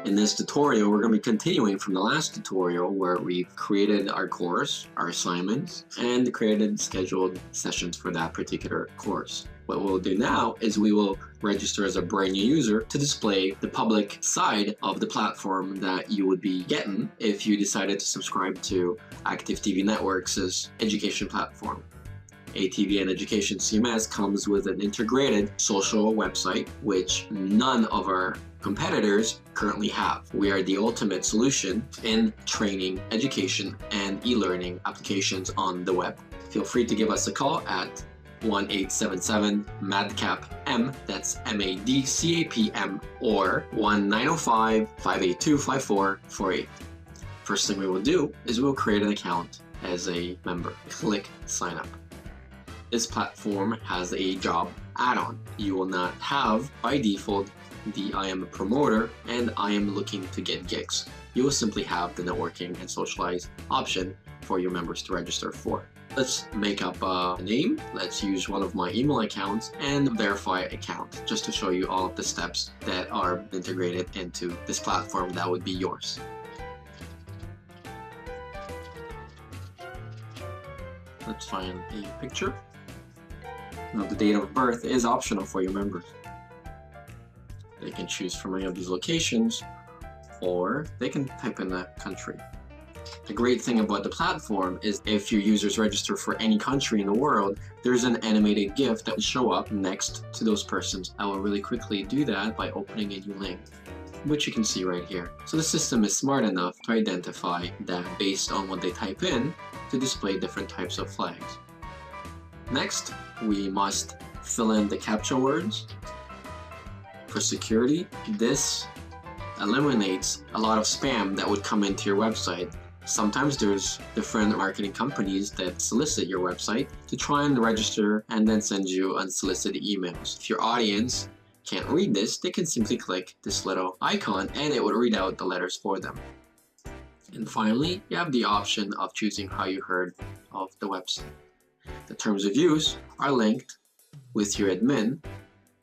In this tutorial, we're going to be continuing from the last tutorial where we created our course, our assignments, and created scheduled sessions for that particular course. What we'll do now is we will register as a brand new user to display the public side of the platform that you would be getting if you decided to subscribe to Active TV Networks' education platform. ATVN Education CMS comes with an integrated social website, which none of our competitors currently have. We are the ultimate solution in training, education, and e-learning applications on the web. Feel free to give us a call at 1-877-MADCAP-M, that's M-A-D-C-A-P-M, or 1-905-582-5448. First thing we will do is we'll create an account as a member. Click sign up. This platform has a job add-on. You will not have, by default, the I am a promoter and I am looking to get gigs. You will simply have the networking and socialize option for your members to register for. Let's make up a name. Let's use one of my email accounts and verify account, just to show you all of the steps that are integrated into this platform that would be yours. Let's find a picture. Now, the date of birth is optional for your members. They can choose from any of these locations, or they can type in the country. The great thing about the platform is if your users register for any country in the world, there's an animated GIF that will show up next to those persons. I will really quickly do that by opening a new link, which you can see right here. So the system is smart enough to identify that based on what they type in to display different types of flags. Next, we must fill in the CAPTCHA words. For security, this eliminates a lot of spam that would come into your website. Sometimes there's different marketing companies that solicit your website to try and register and then send you unsolicited emails. If your audience can't read this, they can simply click this little icon and it would read out the letters for them. And finally, you have the option of choosing how you heard of the website. The terms of use are linked with your admin,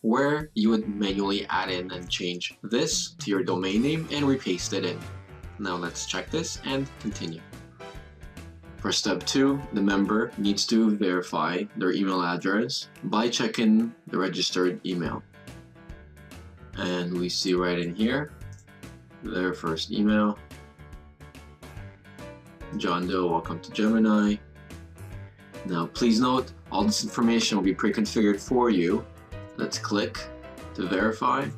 where you would manually add in and change this to your domain name and repaste it in. Now let's check this and continue. For step 2, the member needs to verify their email address by checking the registered email. And we see right in here their first email. John Doe, welcome to Gemini. Now please note, all this information will be pre-configured for you. Let's click to verify,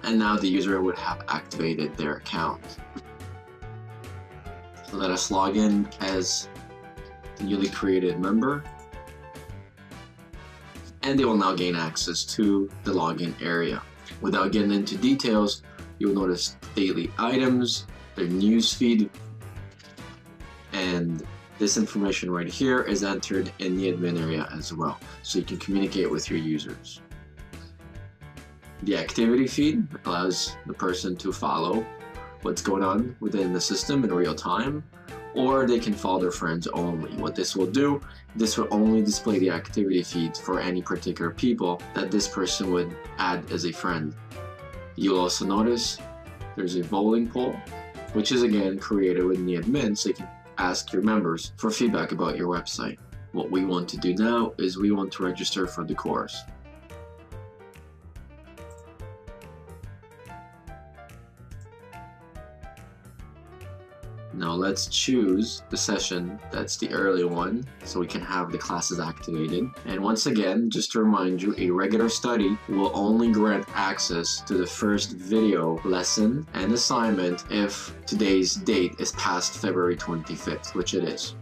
and now the user would have activated their account. So let us log in as the newly created member, and they will now gain access to the login area. Without getting into details, you'll notice daily items, their news feed, and this information right here is entered in the admin area as well, so you can communicate with your users. The activity feed allows the person to follow what's going on within the system in real time, or they can follow their friends only. What this will do, this will only display the activity feeds for any particular people that this person would add as a friend. You'll also notice there's a voting poll, which is again created within the admin, so you can ask your members for feedback about your website. What we want to do now is we want to register for the course. Now let's choose the session that's the early one so we can have the classes activated. And once again, just to remind you, a regular study will only grant access to the first video lesson and assignment if today's date is past February 25th, which it is.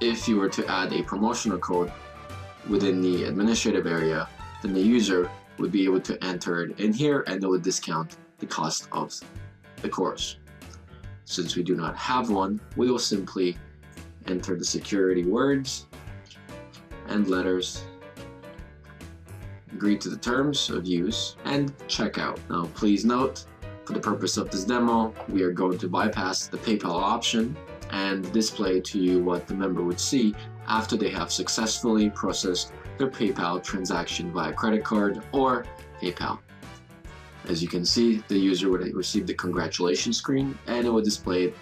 If you were to add a promotional code within the administrative area, then the user would be able to enter it in here and it would discount the cost of the course. Since we do not have one, we will simply enter the security words and letters, agree to the terms of use, and check out. Now please note, for the purpose of this demo, we are going to bypass the PayPal option and display to you what the member would see after they have successfully processed their PayPal transaction via credit card or PayPal. As you can see, the user would receive the congratulations screen, and it would display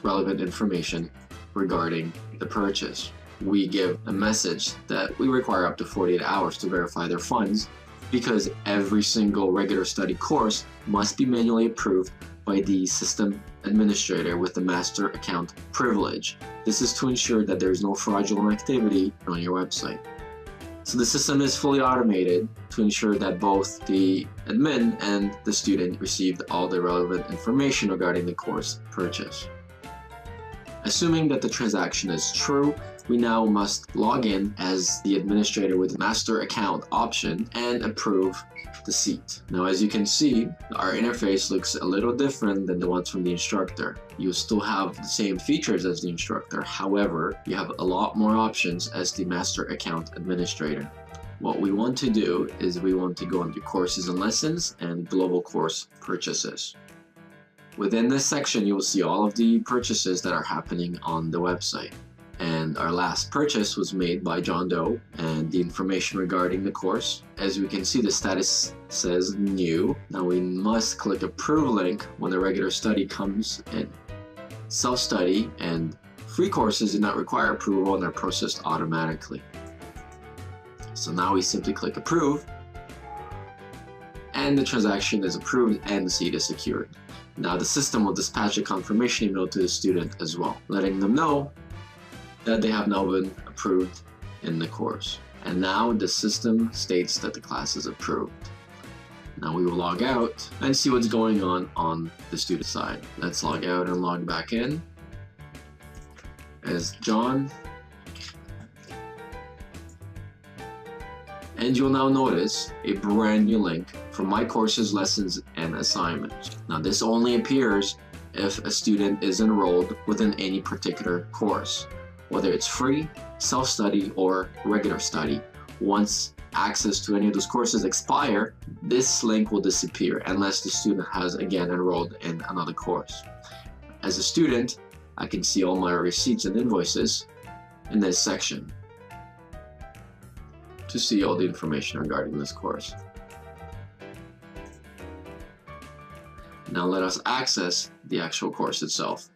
relevant information regarding the purchase. We give a message that we require up to 48 hours to verify their funds, because every single regular study course must be manually approved by the system administrator with the master account privilege. This is to ensure that there is no fraudulent activity on your website. So the system is fully automated to ensure that both the admin and the student received all the relevant information regarding the course purchase. Assuming that the transaction is true, we now must log in as the administrator with the master account option and approve the seat. Now, as you can see, our interface looks a little different than the ones from the instructor. You still have the same features as the instructor. However, you have a lot more options as the master account administrator. What we want to do is we want to go into courses and lessons and global course purchases. Within this section, you will see all of the purchases that are happening on the website. And our last purchase was made by John Doe, and the information regarding the course. As we can see, the status says new. Now we must click approve link when the regular study comes in. Self-study and free courses do not require approval and are processed automatically. So now we simply click approve, and the transaction is approved and the seat is secured. Now the system will dispatch a confirmation email to the student as well, letting them know that they have now been approved in the course. And now the system states that the class is approved. Now we will log out and see what's going on the student side. Let's log out and log back in as John. And you'll now notice a brand new link for my courses, lessons, and assignments. Now this only appears if a student is enrolled within any particular course, whether it's free, self-study, or regular study. Once access to any of those courses expire, this link will disappear unless the student has again enrolled in another course. As a student, I can see all my receipts and invoices in this section to see all the information regarding this course. Now let us access the actual course itself.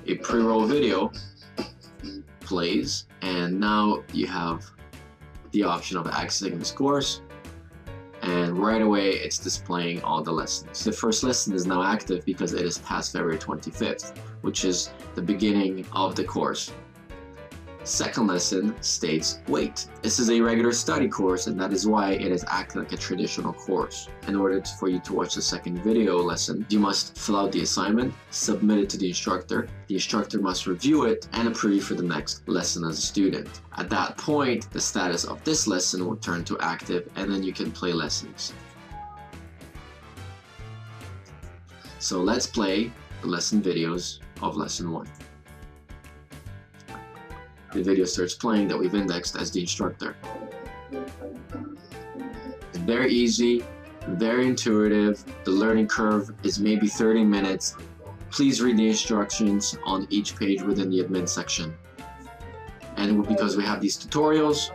A pre-roll video plays, and now you have the option of accessing this course, and right away it's displaying all the lessons. The first lesson is now active because it is past February 25th, which is the beginning of the course. Second lesson states, wait, this is a regular study course, and that is why it is acting like a traditional course. In order for you to watch the second video lesson, you must fill out the assignment, submit it to the instructor must review it, and approve you for the next lesson as a student. At that point, the status of this lesson will turn to active, and then you can play lessons. So let's play the lesson videos of lesson 1. The video starts playing that we've indexed as the instructor. It's very easy, very intuitive. The learning curve is maybe 30 minutes. Please read the instructions on each page within the admin section. And because we have these tutorials,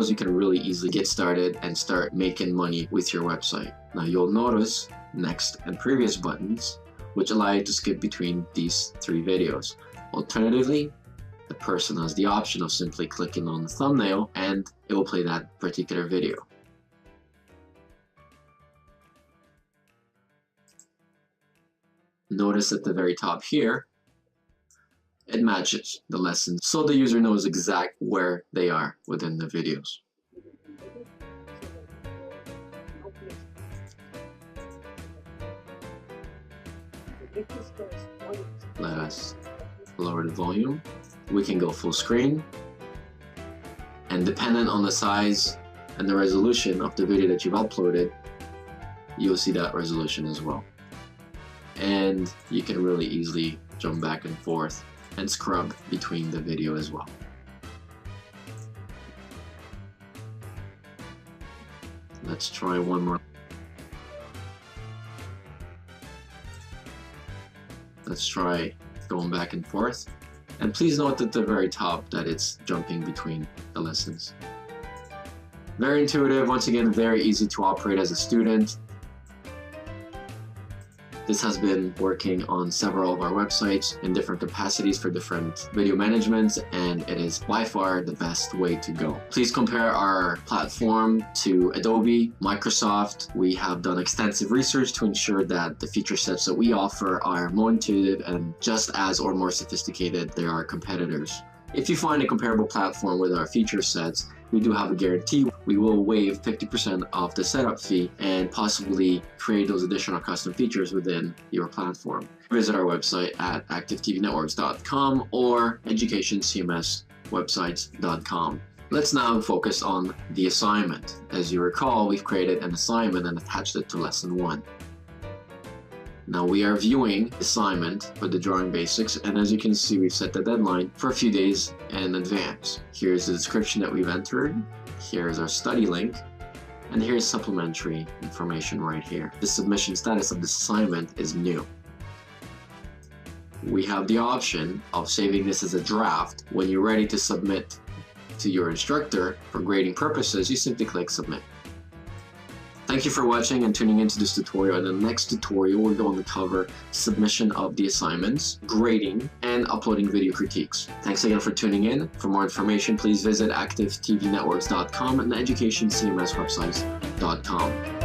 you can really easily get started and start making money with your website. Now you'll notice next and previous buttons, which allow you to skip between these 3 videos. Alternatively, the person has the option of simply clicking on the thumbnail and it will play that particular video. Notice at the very top here, it matches the lessons, so the user knows exactly where they are within the videos. Let us lower the volume. We can go full screen, and dependent on the size and the resolution of the video that you've uploaded, you'll see that resolution as well. And you can really easily jump back and forth and scrub between the video as well. Let's try one more. Let's try going back and forth. And please note at the very top that it's jumping between the lessons. Very intuitive, once again, very easy to operate as a student. This has been working on several of our websites in different capacities for different video managements, and it is by far the best way to go. Please compare our platform to Adobe, Microsoft. We have done extensive research to ensure that the feature sets that we offer are more intuitive and just as or more sophisticated than our competitors. If you find a comparable platform with our feature sets, we do have a guarantee. We will waive 50% of the setup fee and possibly create those additional custom features within your platform. Visit our website at activetvnetworks.com or educationcmswebsites.com. Let's now focus on the assignment. As you recall, we've created an assignment and attached it to lesson 1. Now we are viewing assignment for the drawing basics, and as you can see, we've set the deadline for a few days in advance. Here's the description that we've entered. Here's our study link, and here's supplementary information right here. The submission status of this assignment is new. We have the option of saving this as a draft. When you're ready to submit to your instructor for grading purposes, you simply click submit. Thank you for watching and tuning into this tutorial. In the next tutorial, we're going to cover submission of the assignments, grading, and uploading video critiques. Thanks again for tuning in. For more information, please visit activetvnetworks.com and educationcmswebsites.com.